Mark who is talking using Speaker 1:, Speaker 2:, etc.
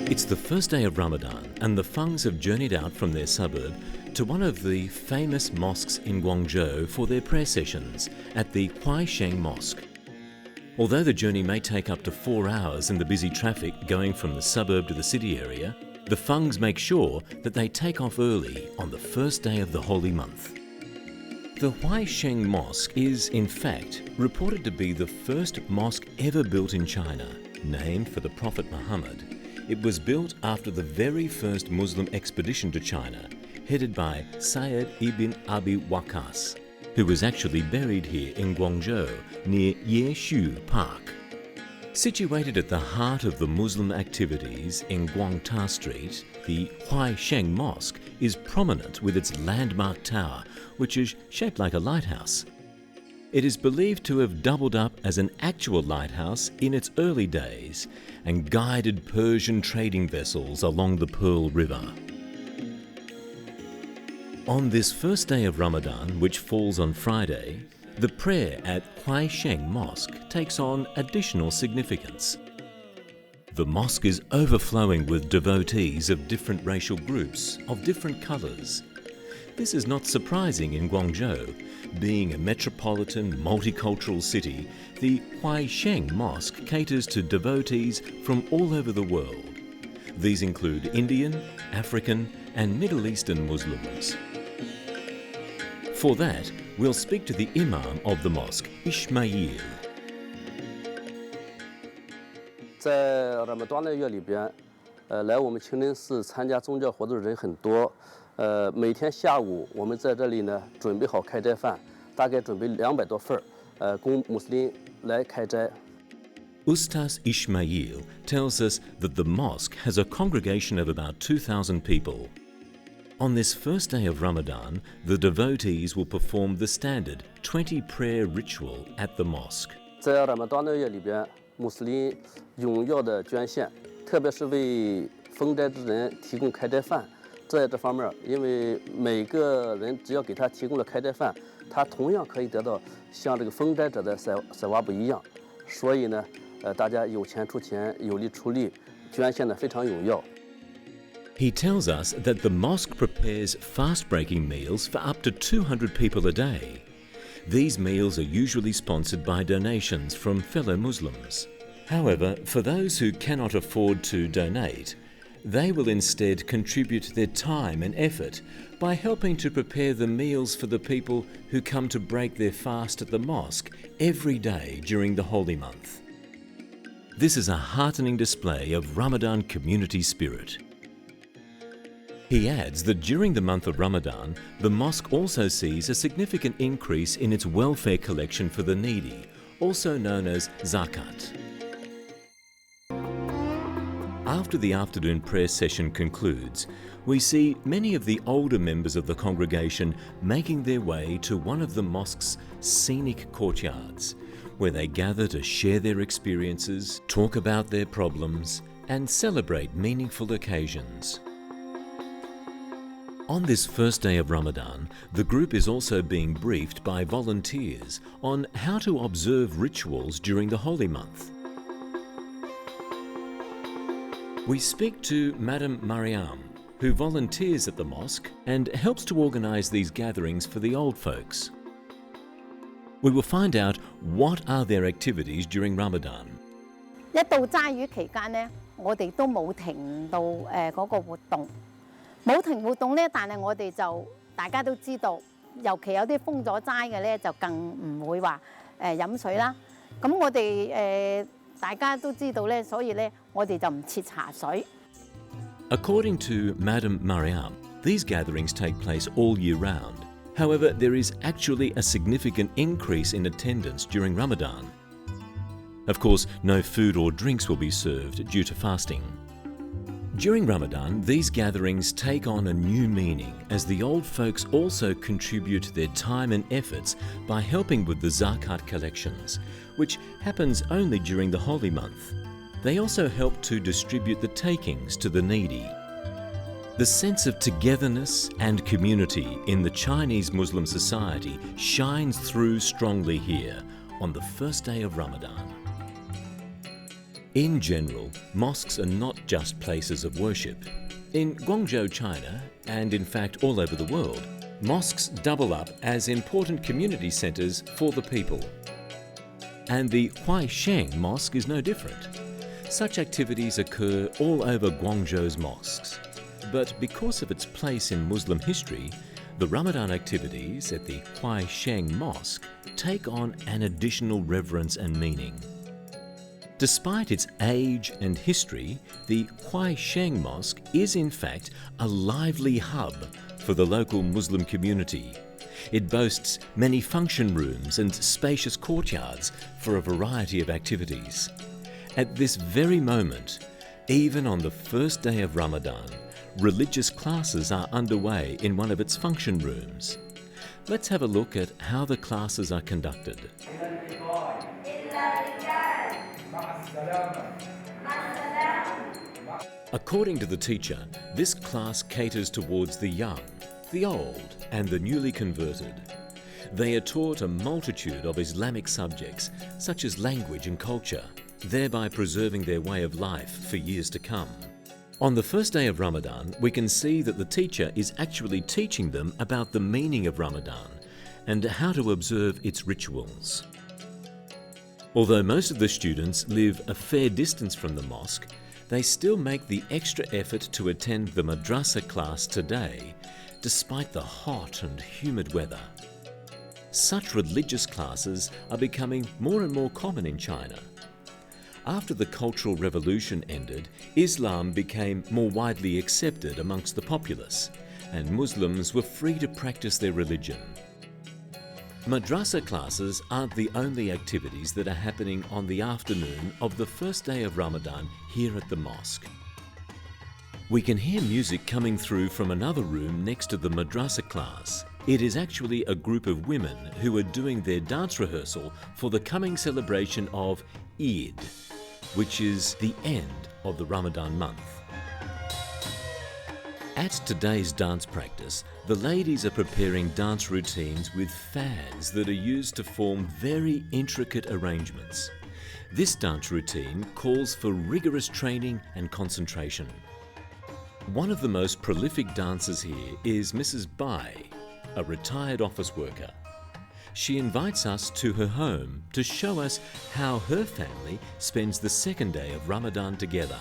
Speaker 1: It's the first day of Ramadan and the Fungs have journeyed out from their suburb to one of the famous mosques in Guangzhou for their prayer sessions at the HuaiSheng mosque. Although the journey may take up to 4 hours in the busy traffic going from the suburb to the city area, the Fungs make sure that they take off early on the first day of the holy month. The HuaiSheng Mosque is, in fact, reported to be the first mosque ever built in China, named for the Prophet Muhammad. It was built after the very first Muslim expedition to China, headed by Sayyid ibn Abi Waqqas, who was actually buried here in Guangzhou near Yeshu Park. Situated at the heart of the Muslim activities in Guangzhou Street, the HuaiSheng Mosque is prominent with its landmark tower, which is shaped like a lighthouse. It is believed to have doubled up as an actual lighthouse in its early days and guided Persian trading vessels along the Pearl River. On this first day of Ramadan, which falls on Friday, the prayer at HuaiSheng Mosque takes on additional significance. The mosque is overflowing with devotees of different racial groups, of different colours. This is not surprising in Guangzhou. Being a metropolitan, multicultural city, the HuaiSheng Mosque caters to devotees from all over the world. These include Indian, African and Middle Eastern Muslims. For that, we'll speak to the imam of the mosque, Ismaeel.
Speaker 2: 在 Ramadan 的月里边，来我们清真寺参加宗教活动的人很多。每天下午我们在这里呢准备好开斋饭，大概准备200多份供穆斯林来开斋。
Speaker 1: Ustaz Ismaeel tells us that the mosque has a congregation of about 2,000 people. On this first day of Ramadan, the devotees will perform the standard 20 prayer ritual at the mosque.
Speaker 2: 在 Ramadan 的月里边，穆斯林踊跃的捐献，特别是为封斋之人提供开斋饭。在这方面，因为每个人只要给他提供了开斋饭，他同样可以得到像这个封斋者的塞瓦布一样。所以呢，大家有钱出钱，有力出力，捐献的非常踊跃。
Speaker 1: He tells us that the mosque prepares fast-breaking meals for up to 200 people a day. These meals are usually sponsored by donations from fellow Muslims. However, for those who cannot afford to donate, they will instead contribute their time and effort by helping to prepare the meals for the people who come to break their fast at the mosque every day during the holy month. This is a heartening display of Ramadan community spirit. He adds that during the month of Ramadan, the mosque also sees a significant increase in its welfare collection for the needy, also known as zakat. After the afternoon prayer session concludes, we see many of the older members of the congregation making their way to one of the mosque's scenic courtyards, where they gather to share their experiences, talk about their problems, and celebrate meaningful occasions. On this first day of Ramadan, the group is also being briefed by volunteers on how to observe rituals during the holy month. We speak to Madam Mariam, who volunteers at the mosque and helps to organise these gatherings for the old folks. We will find out what are their activities during Ramadan.
Speaker 3: 一到齋月期間呢，我哋都冇停到嗰個活動。 冇停活動咧，但係我哋就大家都知道，尤其有啲封咗齋嘅咧，就更唔會話飲水啦。咁我哋大家都知道咧，所以咧我哋就唔設茶水。
Speaker 1: According to Madam Mariam, these gatherings take place all year round. However, there is actually a significant increase in attendance during Ramadan. Of course, no food or drinks will be served due to fasting. During Ramadan, these gatherings take on a new meaning as the old folks also contribute their time and efforts by helping with the zakat collections, which happens only during the holy month. They also help to distribute the takings to the needy. The sense of togetherness and community in the Chinese Muslim society shines through strongly here on the first day of Ramadan. In general, mosques are not just places of worship. In Guangzhou, China, and in fact all over the world, mosques double up as important community centres for the people. And the HuaiSheng mosque is no different. Such activities occur all over Guangzhou's mosques. But because of its place in Muslim history, the Ramadan activities at the HuaiSheng mosque take on an additional reverence and meaning. Despite its age and history, the HuaiSheng mosque is in fact a lively hub for the local Muslim community. It boasts many function rooms and spacious courtyards for a variety of activities. At this very moment, even on the first day of Ramadan, religious classes are underway in one of its function rooms. Let's have a look at how the classes are conducted. According to the teacher, this class caters towards the young, the old, and the newly converted. They are taught a multitude of Islamic subjects, such as language and culture, thereby preserving their way of life for years to come. On the first day of Ramadan, we can see that the teacher is actually teaching them about the meaning of Ramadan and how to observe its rituals. Although most of the students live a fair distance from the mosque, they still make the extra effort to attend the madrasa class today, despite the hot and humid weather. Such religious classes are becoming more and more common in China. After the Cultural Revolution ended, Islam became more widely accepted amongst the populace, and Muslims were free to practice their religion. Madrasa classes aren't the only activities that are happening on the afternoon of the first day of Ramadan here at the mosque. We can hear music coming through from another room next to the madrasa class. It is actually a group of women who are doing their dance rehearsal for the coming celebration of Eid, which is the end of the Ramadan month. At today's dance practice, the ladies are preparing dance routines with fans that are used to form very intricate arrangements. This dance routine calls for rigorous training and concentration. One of the most prolific dancers here is Mrs. Bai, a retired office worker. She invites us to her home to show us how her family spends the second day of Ramadan together.